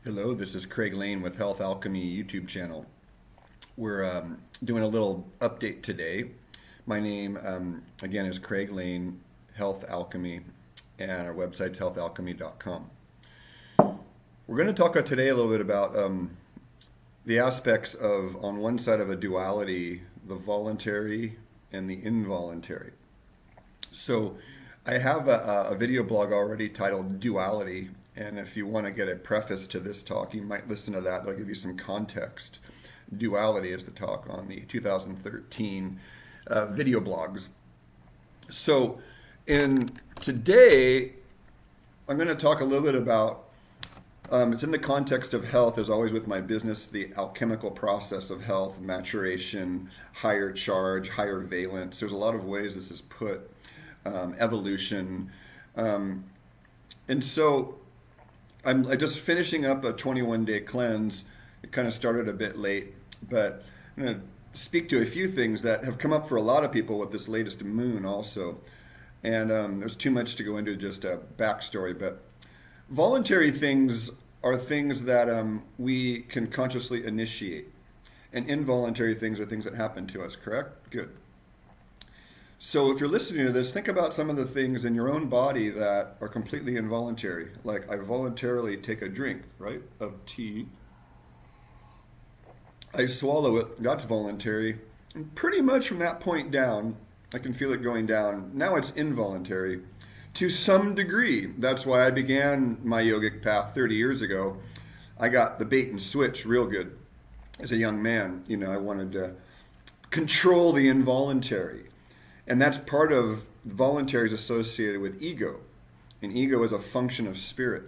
Hello, this is Craig Lane with Health Alchemy YouTube channel. We're doing a little update today. My name, again, is Craig Lane, Health Alchemy, and our website's healthalchemy.com. We're going to talk today a little bit about the aspects of, on one side of a duality, the voluntary and the involuntary. So I have a video blog already titled Duality, and if you want to get a preface to this talk, you might listen to that. That'll give you some context. Duality is the talk on the 2013 video blogs. So today, I'm going to talk a little bit about, it's in the context of health, as always with my business, the alchemical process of health, maturation, higher charge, higher valence. There's a lot of ways this is put, evolution. And so I'm just finishing up a 21-day cleanse. It kind of started a bit late, but I'm going to speak to a few things that have come up for a lot of people with this latest moon also. And there's too much to go into just a backstory, but voluntary things are things that we can consciously initiate. And involuntary things are things that happen to us, correct? Good. So if you're listening to this, think about some of the things in your own body that are completely involuntary. Like I voluntarily take a drink, right, of tea. I swallow it, that's voluntary. And pretty much from that point down, I can feel it going down. Now it's involuntary to some degree. That's why I began my yogic path 30 years ago. I got the bait and switch real good as a young man. You know, I wanted to control the involuntary. And that's part of voluntary is associated with ego. And ego is a function of spirit.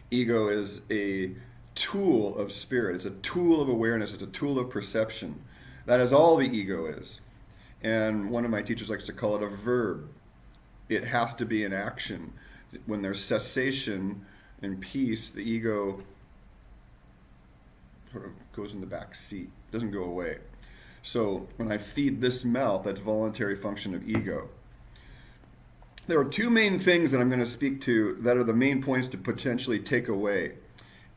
Ego is a tool of spirit. It's a tool of awareness. It's a tool of perception. That is all the ego is. And one of my teachers likes to call it a verb. It has to be in action. When there's cessation and peace, the ego sort of goes in the back seat. It doesn't go away. So when I feed this mouth, that's voluntary function of ego. There are two main things that I'm going to speak to that are the main points to potentially take away.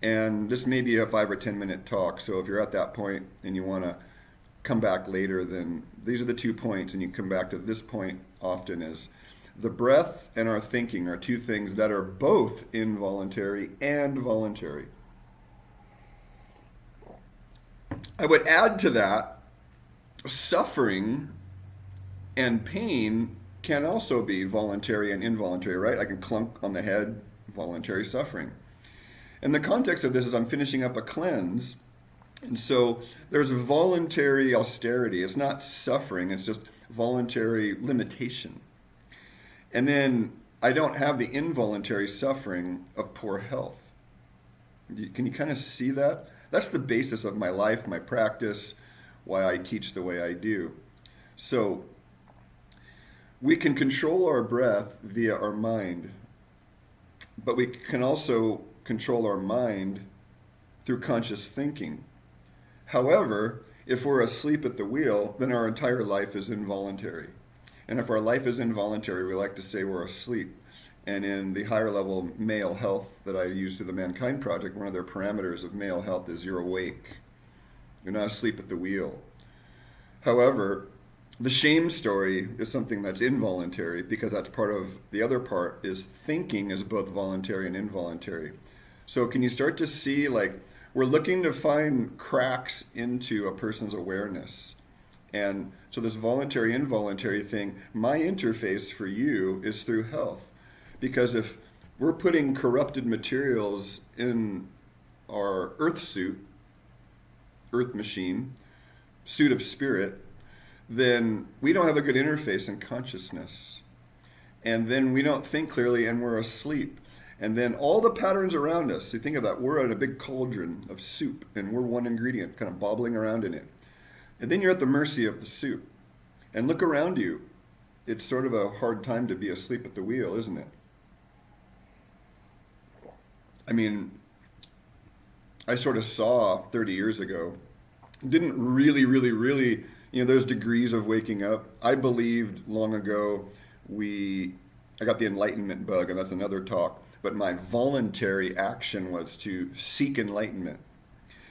And this may be a 5 or 10 minute talk. So if you're at that point and you want to come back later, then these are the 2 points. And you come back to this point often is the breath and our thinking are two things that are both involuntary and voluntary. I would add to that, suffering and pain can also be voluntary and involuntary, right? I can clunk on the head, voluntary suffering. And the context of this is I'm finishing up a cleanse, and so there's voluntary austerity. It's not suffering, it's just voluntary limitation. And then I don't have the involuntary suffering of poor health. Can you kind of see that? That's the basis of my life, my practice, why I teach the way I do. So we can control our breath via our mind, but we can also control our mind through conscious thinking. However, if we're asleep at the wheel, then our entire life is involuntary. And if our life is involuntary, we like to say we're asleep. And in the higher level male health that I use through the Mankind Project, one of their parameters of male health is you're awake. You're not asleep at the wheel. However, the shame story is something that's involuntary because that's part of the other part is thinking is both voluntary and involuntary. So can you start to see, like, we're looking to find cracks into a person's awareness. And so this voluntary, involuntary thing, my interface for you is through health. Because if we're putting corrupted materials in our earth suit, earth machine, suit of spirit, then we don't have a good interface in consciousness. And then we don't think clearly and we're asleep. And then all the patterns around us, so you think of that, we're in a big cauldron of soup and we're one ingredient kind of bobbling around in it. And then you're at the mercy of the soup. And look around you. It's sort of a hard time to be asleep at the wheel, isn't it? I mean, I sort of saw 30 years ago, didn't really, there's degrees of waking up. I believed long ago I got the enlightenment bug, and that's another talk. but my voluntary action was to seek enlightenment.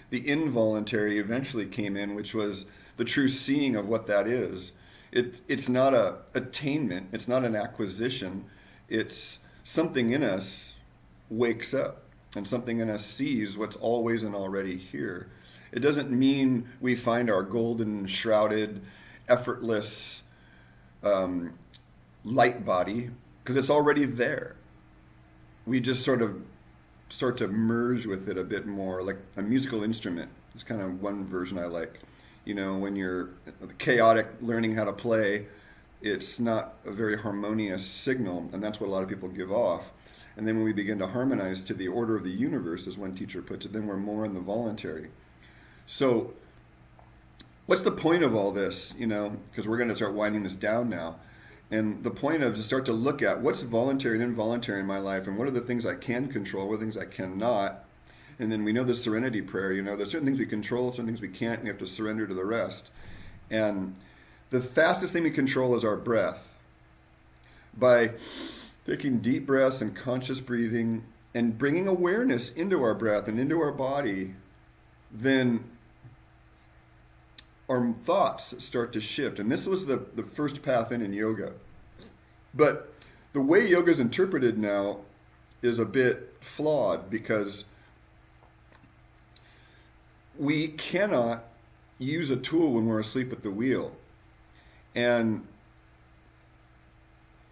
The involuntary eventually came in, which was the true seeing of what that is. It's not a attainment, it's not an acquisition, it's something in us wakes up and something in us sees what's always and already here. It doesn't mean we find our golden shrouded, effortless light body, because it's already there. We just sort of start to merge with it a bit more, like a musical instrument. It's kind of one version I like. You know, when you're chaotic learning how to play, it's not a very harmonious signal, and that's what a lot of people give off. And then when we begin to harmonize to the order of the universe, as one teacher puts it, then we're more in the voluntary. So what's the point of all this, you know, because we're going to start winding this down now. And the point of to start to look at what's voluntary and involuntary in my life, and what are the things I can control, what are the things I cannot. And then we know the serenity prayer, you know, there's certain things we control, certain things we can't, we have to surrender to the rest. And the fastest thing we control is our breath. By taking deep breaths and conscious breathing and bringing awareness into our breath and into our body, then our thoughts start to shift. And this was the first path in yoga. But the way yoga is interpreted now is a bit flawed, because we cannot use a tool when we're asleep at the wheel. And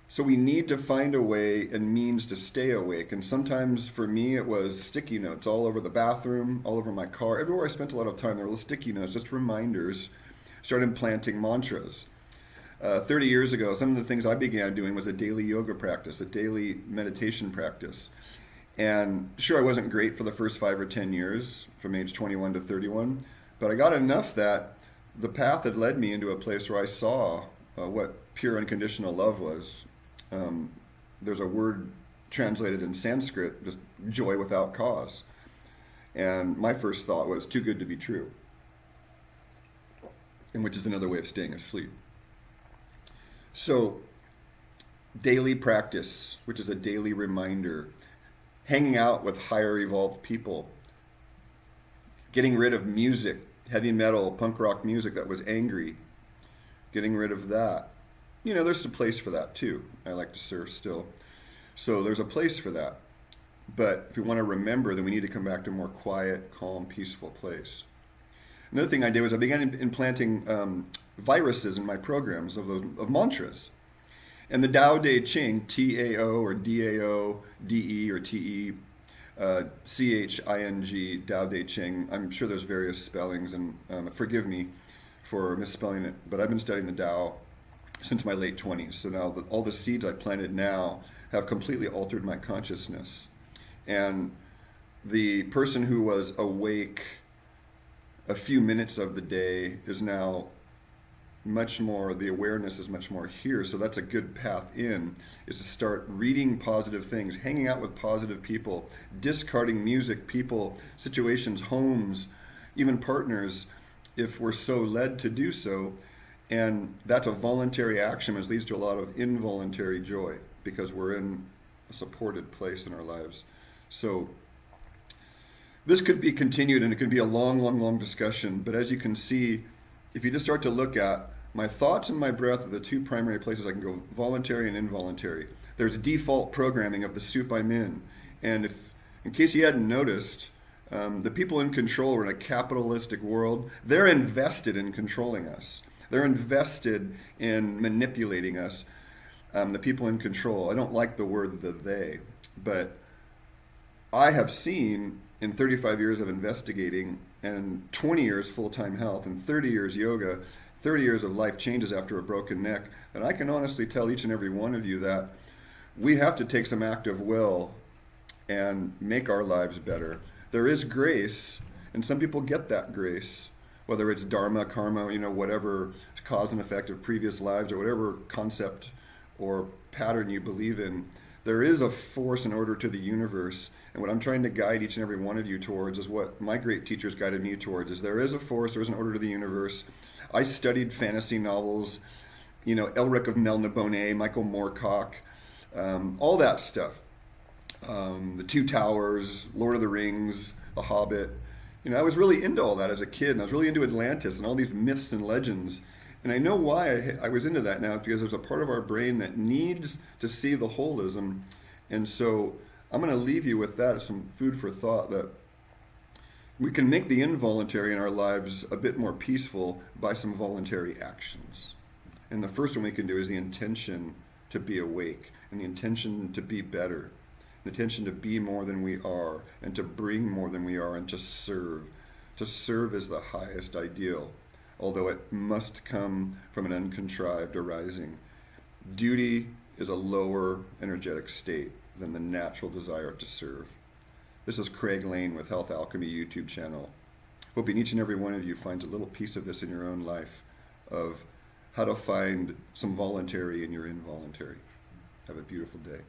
so we need to find a way and means to stay awake. And sometimes for me it was sticky notes all over the bathroom, all over my car. Everywhere I spent a lot of time, there were little sticky notes, just reminders. Started implanting mantras. 30 years ago, some of the things I began doing was a daily yoga practice, a daily meditation practice. And sure, I wasn't great for the first 5 or 10 years, from age 21 to 31, but I got enough that the path had led me into a place where I saw what pure unconditional love was. There's a word translated in Sanskrit, just joy without cause. And my first thought was too good to be true, and which is another way of staying asleep. So daily practice, which is a daily reminder, hanging out with higher evolved people, getting rid of music, heavy metal, punk rock music that was angry, getting rid of that. You know, there's a place for that too. I like to surf still. So there's a place for that. But if we want to remember, then we need to come back to a more quiet, calm, peaceful place. Another thing I did was I began implanting viruses in my programs of mantras. And the Tao Te Ching, T-A-O or D-A-O, D-E or T-E, C-H-I-N-G, Tao Te Ching. I'm sure there's various spellings, and forgive me for misspelling it, but I've been studying the Tao since my late 20s. So now all the seeds I planted now have completely altered my consciousness. And the person who was awake a few minutes of the day is now much more, the awareness is much more here. So that's a good path in, is to start reading positive things, hanging out with positive people, discarding music, people, situations, homes, even partners, if we're so led to do so. And that's a voluntary action, which leads to a lot of involuntary joy, because we're in a supported place in our lives. So this could be continued, and it could be a long, long, long discussion. But as you can see, if you just start to look at my thoughts and my breath are the two primary places I can go, voluntary and involuntary. There's default programming of the soup I'm in. And if, in case you hadn't noticed, the people in control are in a capitalistic world. They're invested in controlling us. They're invested in manipulating us. The people in control. I don't like the word the they, but I have seen in 35 years of investigating and 20 years full-time health and 30 years yoga, 30 years of life changes after a broken neck, that I can honestly tell each and every one of you that we have to take some active will and make our lives better. There is grace, and some people get that grace, whether it's dharma, karma, you know, whatever cause and effect of previous lives or whatever concept or pattern you believe in. There is a force and order to the universe, and what I'm trying to guide each and every one of you towards is what my great teachers guided me towards, is there is a force, there is an order to the universe. I studied fantasy novels, you know, Elric of Melniboné, Michael Moorcock, all that stuff. The Two Towers, Lord of the Rings, The Hobbit. I was really into all that as a kid, and I was really into Atlantis and all these myths and legends. And I know why I was into that now, because there's a part of our brain that needs to see the holism. And so I'm going to leave you with that as some food for thought, that we can make the involuntary in our lives a bit more peaceful by some voluntary actions. And the first one we can do is the intention to be awake, and the intention to be better, the intention to be more than we are, and to bring more than we are, and to serve. To serve is the highest ideal, although it must come from an uncontrived arising. Duty is a lower energetic state than the natural desire to serve. This is Craig Lane with Health Alchemy YouTube channel. Hoping each and every one of you finds a little piece of this in your own life, of how to find some voluntary in your involuntary. Have a beautiful day.